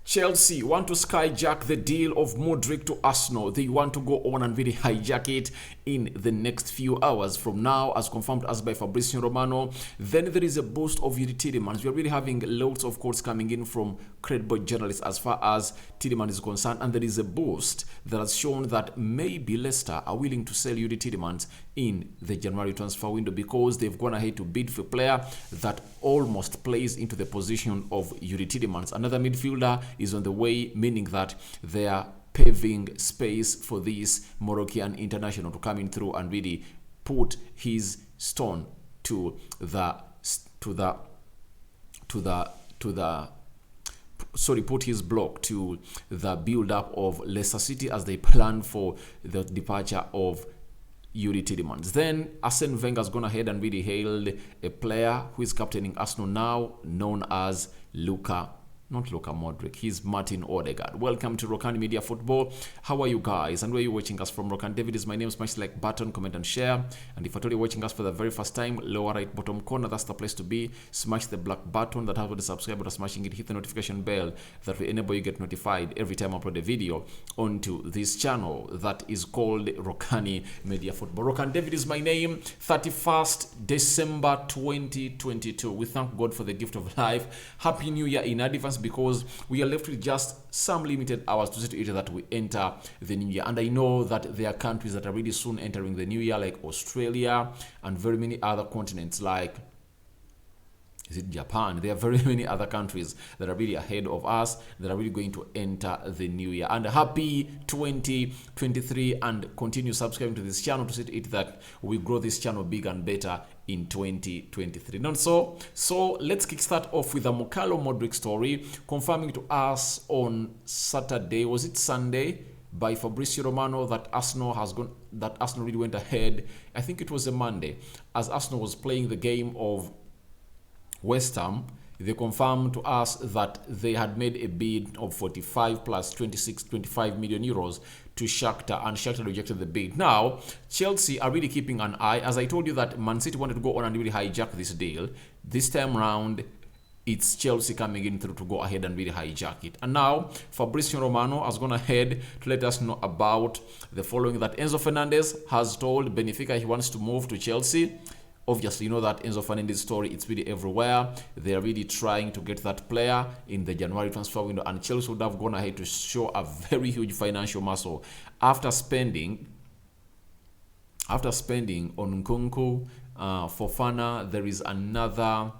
Chelsea want to skyjack the deal of Mudryk to Arsenal. They want to go on and really hijack it in the next few hours from now, as confirmed as by Fabrizio Romano. Then there is a boost of Yuri Tielemans. We are really having loads of quotes coming in from credible journalists as far as Tielemans is concerned, and there is a boost that has shown that maybe Leicester are willing to sell Yuri Tielemans in the January transfer window because they've gone ahead to bid for a player that almost plays into the position of Yuri Tielemans. Another midfielder is on the way, meaning that they are paving space for this Moroccan international to come in through and really put his stone to put his block to the build-up of Leicester City as they plan for the departure of Yuri Tielemans. Then Arsene Wenger has gone ahead and really hailed a player who is captaining Arsenal now, known as not Luka Mudryk, he's Martin Odegaard. Welcome to Rokani Media Football. How are you guys? And where are you watching us from? Rokani David is my name. Smash the like button, comment and share. And if you're watching us for the very first time, lower right bottom corner, that's the place to be. Smash the black button that has the subscribe button, smashing it, hit the notification bell that will enable you get notified every time I upload a video onto this channel that is called Rokani Media Football. Rokani David is my name. 31st December 2022. We thank God for the gift of life. Happy New Year in advance, because we are left with just some limited hours to see to it that we enter the new year. And I know that there are countries that are really soon entering the new year, like Australia and very many other continents, like Japan. There are very many other countries that are really ahead of us that are really going to enter the new year. And happy 2023, and continue subscribing to this channel to see to it that we grow this channel bigger and better in 2023. Not so let's kickstart off with a Mykhailo Mudryk story confirming to us on Saturday, was it Sunday, by Fabrizio Romano that Arsenal really went ahead. I think it was a Monday, as Arsenal was playing the game of West Ham. They confirmed to us that they had made a bid of 45 plus 25 million euros to Shakhtar, and Shakhtar rejected the bid. Now, Chelsea are really keeping an eye. As I told you that Man City wanted to go on and really hijack this deal. This time round, it's Chelsea coming in through to go ahead and really hijack it. And now, Fabrizio Romano has gone ahead to let us know about the following: that Enzo Fernandez has told Benfica he wants to move to Chelsea. Obviously, you know that Enzo Fernandez story, it's really everywhere. They are really trying to get that player in the January transfer window, and Chelsea would have gone ahead to show a very huge financial muscle after spending on Nkunku, Fofana. There is another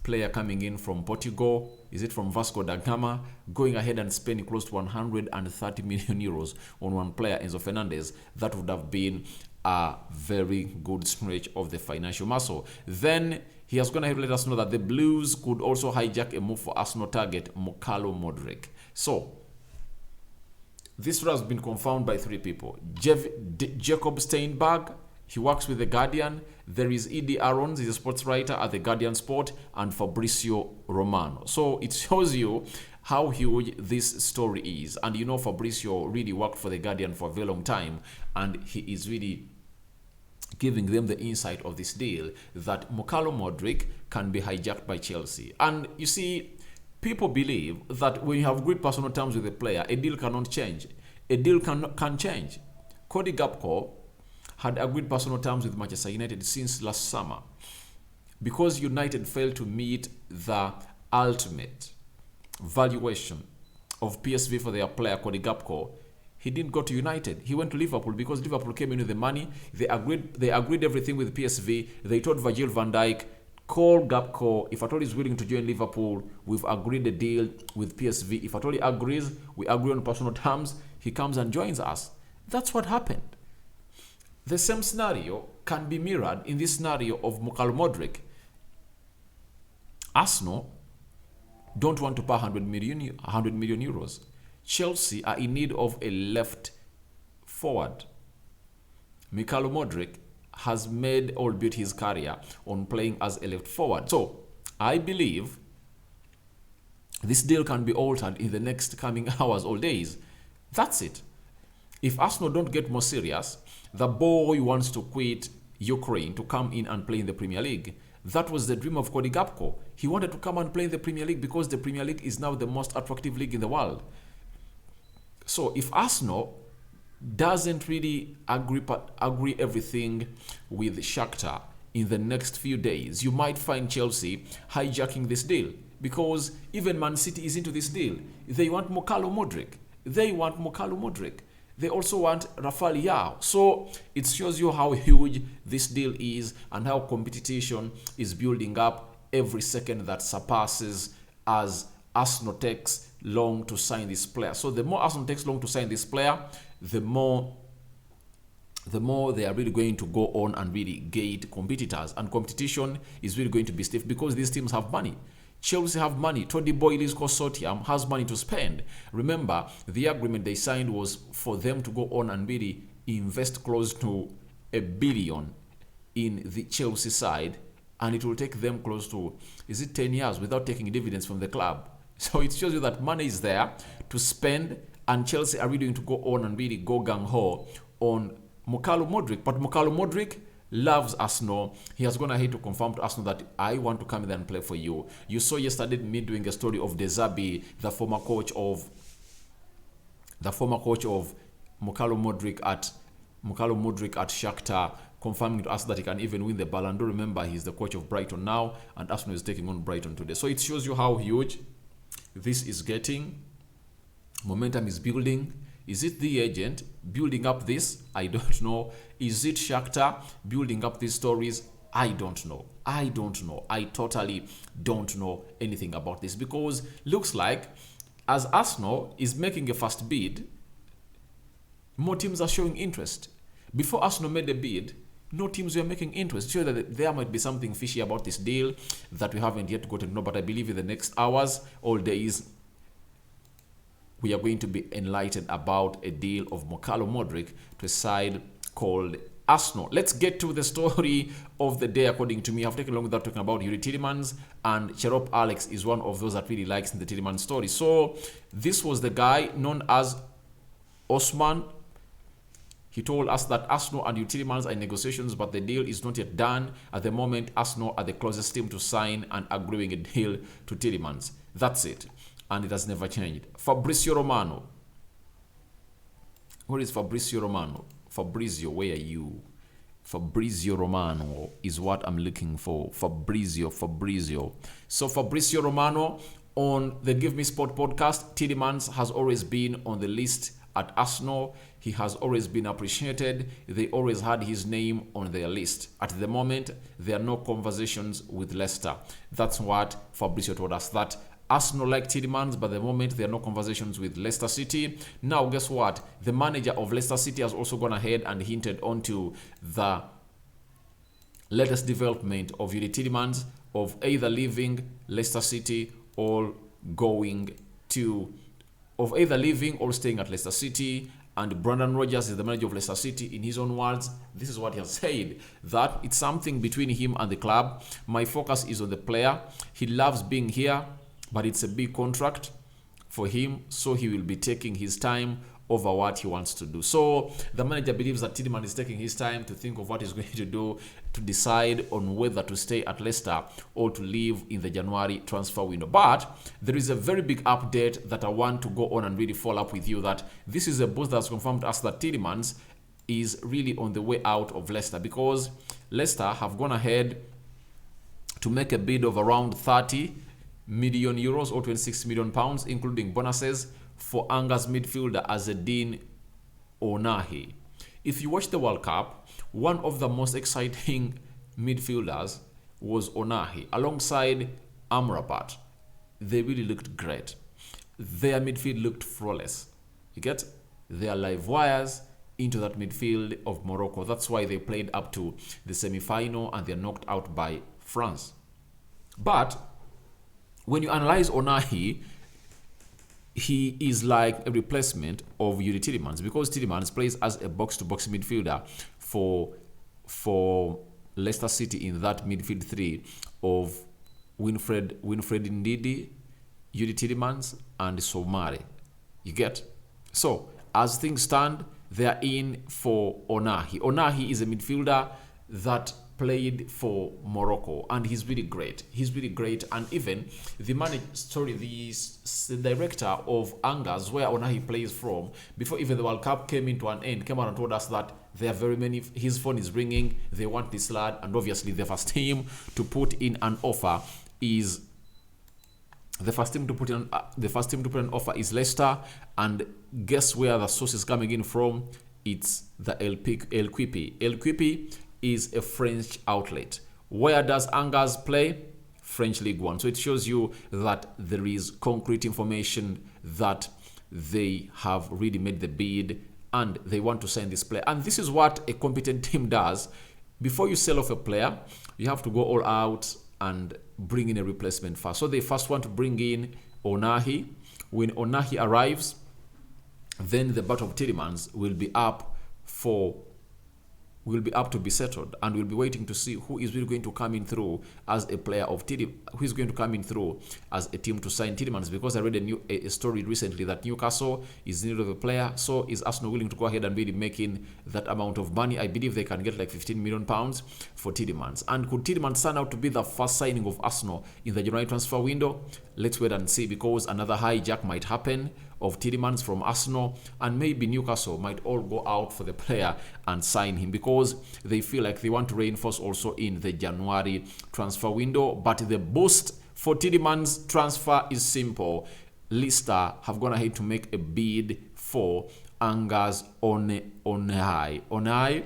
player coming in from Portugal. Is it from Vasco da Gama? Going ahead and spending close to 130 million euros on one player, Enzo Fernandez. That would have been a very good stretch of the financial muscle. Then he has gone ahead to let us know that the Blues could also hijack a move for Arsenal target Mykhailo Mudryk. So this has been confirmed by three people: Jacob Steinberg, he works with The Guardian. There is Eddie Aarons, he's a sports writer at The Guardian Sport, and Fabrizio Romano. So it shows you how huge this story is. And you know, Fabrizio really worked for The Guardian for a very long time, and he is really giving them the insight of this deal that Mykhailo Mudryk can be hijacked by Chelsea. And you see, people believe that when you have good personal terms with a player, a deal cannot change. A deal can change. Cody Gakpo had agreed personal terms with Manchester United since last summer. Because United failed to meet the ultimate valuation of PSV for their player Cody Gakpo, he didn't go to United. He went to Liverpool because Liverpool came in with the money. They agreed everything with PSV. They told Virgil van Dijk, call Gakpo. If at all he's willing to join Liverpool, we've agreed a deal with PSV. If at all he agrees, we agree on personal terms, he comes and joins us. That's what happened. The same scenario can be mirrored in this scenario of Mykhailo Mudryk. Arsenal don't want to pay 100 million euros. Chelsea are in need of a left forward. Mykhailo Mudryk has made, albeit his career, on playing as a left forward. So I believe this deal can be altered in the next coming hours or days. That's it. If Arsenal don't get more serious, the boy wants to quit Ukraine to come in and play in the Premier League. That was the dream of Cody Gakpo. He wanted to come and play in the Premier League because the Premier League is now the most attractive league in the world. So if Arsenal doesn't really agree everything with Shakhtar in the next few days, you might find Chelsea hijacking this deal, because even Man City is into this deal. They want Mudryk. They also want Rafael Leao. So it shows you how huge this deal is and how competition is building up every second that surpasses as Arsenal takes long to sign this player. So the more Arsenal takes long to sign this player, the more they are really going to go on and really gate competitors. And competition is really going to be stiff because these teams have money. Chelsea have money. Tony Boyle's consortium has money to spend. Remember, the agreement they signed was for them to go on and really invest close to $1 billion in the Chelsea side, and it will take them close to, 10 years without taking dividends from the club. So it shows you that money is there to spend, and Chelsea are really going to go on and really go gung-ho on Mudryk. But Mudryk loves Arsenal. He has gone ahead to confirm to Arsenal that I want to come in there and play for you. You saw yesterday me doing a story of De Zerbi, the former coach of Mudryk at Shakhtar, confirming to us that he can even win the Ballon d'Or. Remember, he's the coach of Brighton now, and Arsenal is taking on Brighton today. So it shows you how huge this is getting. Momentum is building. Is it the agent building up this? I don't know. Is it Shakhtar building up these stories? I don't know. I totally don't know anything about this, because looks like as Arsenal is making a first bid, more teams are showing interest. Before Arsenal made a bid, no teams were making interest. Sure that there might be something fishy about this deal that we haven't yet gotten to know, but I believe in the next hours, all days, we are going to be enlightened about a deal of Mudryk to a side called Arsenal. Let's get to the story of the day. According to me, I've taken long without talking about Yuri Tielemans, and Cherop Alex is one of those that really likes the Tielemans story. So this was the guy known as Osman. He told us that Arsenal and Yuri Tielemans are in negotiations, but the deal is not yet done. At the moment, Arsenal are the closest team to sign and agreeing a deal to Tielemans. That's it. And it has never changed. Fabrizio Romano. Where is Fabrizio Romano? Fabrizio, where are you? Fabrizio Romano is what I'm looking for. Fabrizio. So Fabrizio Romano on the Give Me Sport podcast. Tielemans has always been on the list at Arsenal. He has always been appreciated. They always had his name on their list. At the moment, there are no conversations with Leicester. That's what Fabrizio told us, that Arsenal like Tielemans, but at the moment there are no conversations with Leicester City. Now, guess what? The manager of Leicester City has also gone ahead and hinted onto the latest development of Yuri Tielemans, of either leaving Leicester City or staying at Leicester City. And Brendan Rodgers is the manager of Leicester City. In his own words, this is what he has said, that it's something between him and the club. My focus is on the player. He loves being here, but it's a big contract for him, so he will be taking his time over what he wants to do. So the manager believes that Tielemans is taking his time to think of what he's going to do, to decide on whether to stay at Leicester or to leave in the January transfer window. But there is a very big update that I want to go on and really follow up with you, that this is a boost that's confirmed to us that Tielemans is really on the way out of Leicester, because Leicester have gone ahead to make a bid of around 30 million euros or 26 million pounds, including bonuses, for Angers midfielder Azedine Onai. If you watch the World Cup, one of the most exciting midfielders was Onai alongside Amrabat. They really looked great. Their midfield looked flawless. You get? They are live wires into that midfield of Morocco. That's why they played up to the semi-final and they're knocked out by France. But when you analyze Onai, he is like a replacement of Yuri Tielemans, because Tielemans plays as a box-to-box midfielder for Leicester City in that midfield three of Wilfred Ndidi, Yuri Tielemans, and Soumare. You get? So, as things stand, they are in for Onai. Onai is a midfielder that played for Morocco, and he's really great. He's really great, and even the director of Angers, where Onai plays from, before even the World Cup came into an end, came out and told us that there are very many. His phone is ringing. They want this lad, and obviously the first team to put in an offer is. The first team to put in an offer is Leicester, and guess where the source is coming in from? It's the El Quipi. El Quipi is a French outlet. Where does Angers play? French League One. So it shows you that there is concrete information that they have really made the bid and they want to sign this player. And this is what a competent team does. Before you sell off a player, you have to go all out and bring in a replacement first. So they first want to bring in Onai. When Onai arrives, then the battle of Tielemans will be up to be settled, and we'll be waiting to see who is really going to come in through as a player of Tielemans, who is going to come in through as a team to sign Tielemans, because I read a story recently that Newcastle is in need of a player. So is Arsenal willing to go ahead and really making that amount of money? I believe they can get like £15 million for Tielemans. And could Tielemans turn out to be the first signing of Arsenal in the January transfer window? Let's wait and see, because another hijack might happen of Tielemans from Arsenal, and maybe Newcastle might all go out for the player and sign him, because they feel like they want to reinforce also in the January transfer window. But the boost for Tielemans transfer is simple. Leicester have gone ahead to make a bid for Angers Onai. Onai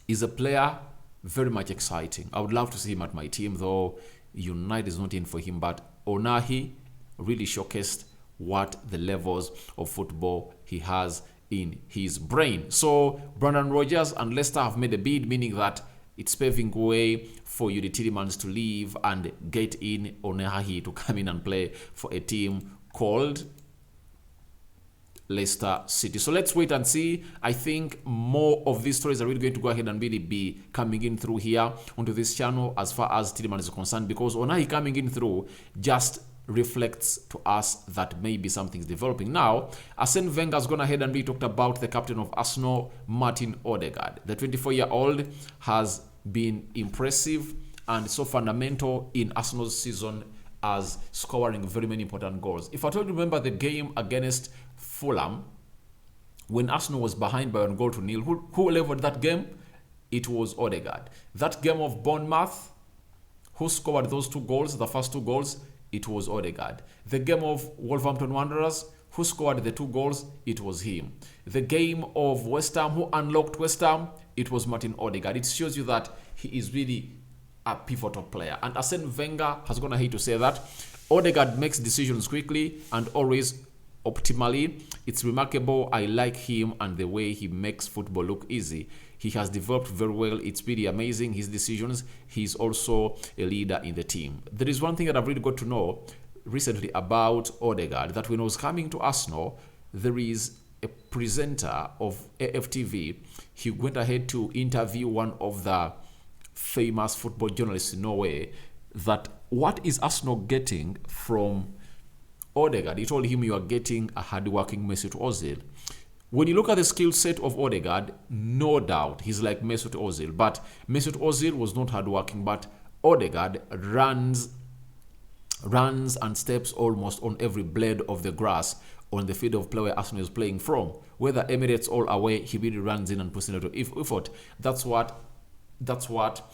is a player very much exciting. I would love to see him at my team, though United is not in for him. But Onai really showcased what the levels of football he has in his brain. So Brendan Rodgers and Leicester have made a bid, meaning that it's paving way for Yuri Tielemans to leave and get in Onai to come in and play for a team called Leicester City. So let's wait and see. I think more of these stories are really going to go ahead and really be coming in through here onto this channel as far as Tielemans is concerned, because Onai coming in through just reflects to us that maybe something's developing. Now, Arsene Wenger has gone ahead and we talked about the captain of Arsenal, Martin Odegaard. The 24-year-old has been impressive and so fundamental in Arsenal's season as scoring very many important goals. If I told you, remember the game against Fulham, when Arsenal was behind by 1-0, who leveled that game? It was Odegaard. That game of Bournemouth, who scored those two goals, the first two goals? It was Odegaard. The game of Wolverhampton Wanderers, who scored the two goals? It was him. The game of West Ham, who unlocked West Ham? It was Martin Odegaard. It shows you that he is really a pivotal player. And Arsene Wenger has gone ahead to say that Odegaard makes decisions quickly and always optimally. It's remarkable. I like him and the way he makes football look easy. He has developed very well. It's really amazing, his decisions. He's also a leader in the team. There is one thing that I've really got to know recently about Odegaard, that when I was coming to Arsenal, there is a presenter of AFTV. He went ahead to interview one of the famous football journalists in Norway, that what is Arsenal getting from Odegaard? He told him, you are getting a hardworking Mesut Ozil. When you look at the skill set of Odegaard, no doubt he's like Mesut Ozil. But Mesut Ozil was not hardworking, but Odegaard runs and steps almost on every blade of the grass on the field of play where Arsenal is playing from. Whether Emirates or away, he really runs in and puts in a lot of effort. That's what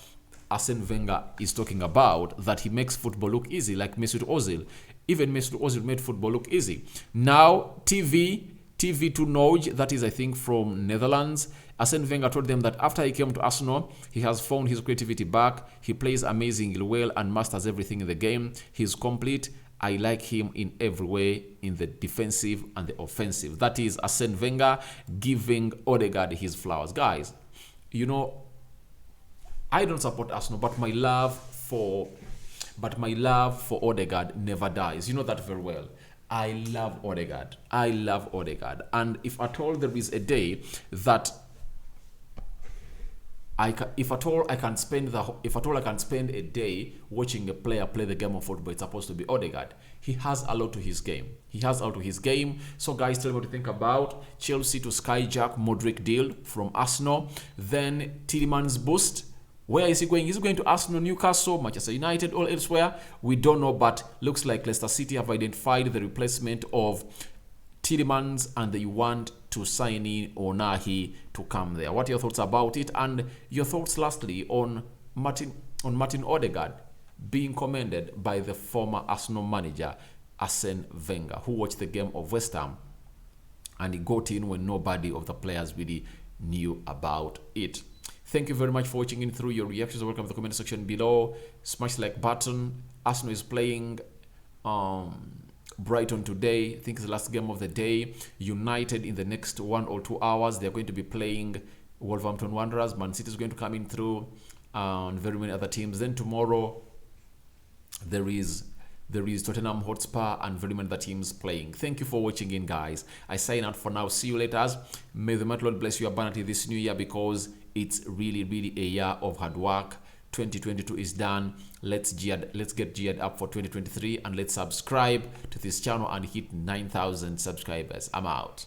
Arsene Wenger is talking about, that he makes football look easy, like Mesut Ozil. Even Mesut Ozil made football look easy. Now, TV to Noj, that is, I think, from Netherlands. Arsene Wenger told them that after he came to Arsenal, he has found his creativity back. He plays amazingly well and masters everything in the game. He's complete. I like him in every way, in the defensive and the offensive. That is Arsene Wenger giving Odegaard his flowers. Guys, you know, I don't support Arsenal, but my love for Odegaard never dies. You know that very well. I love Odegaard. And if at all there is a day that if at all I can spend a day watching a player play the game of football, it's supposed to be Odegaard. He has a lot to his game. So guys, tell me what you think about Chelsea to Skyjack Mudryk deal from Arsenal. Then Tielemans boost. Where is he going? Is he going to Arsenal, Newcastle, Manchester United, or elsewhere? We don't know, but looks like Leicester City have identified the replacement of Tielemans and they want to sign in Onai to come there. What are your thoughts about it? And your thoughts lastly on Martin Odegaard being commended by the former Arsenal manager Arsene Wenger, who watched the game of West Ham and he got in when nobody of the players really knew about it. Thank you very much for watching in through. Your reactions. Welcome to the comment section below. Smash the like button. Arsenal is playing Brighton today. I think it's the last game of the day. United in the next 1 or 2 hours, they're going to be playing Wolverhampton Wanderers. Man City is going to come in through, and very many other teams. Then tomorrow there is Tottenham Hotspur and very many other teams playing. Thank you for watching in, guys. I sign out for now. See you later. May the mighty Lord bless you abundantly this new year, because it's really a year of hard work. 2022 is done. Let's get geared up for 2023, and let's subscribe to this channel and hit 9,000 subscribers. I'm out.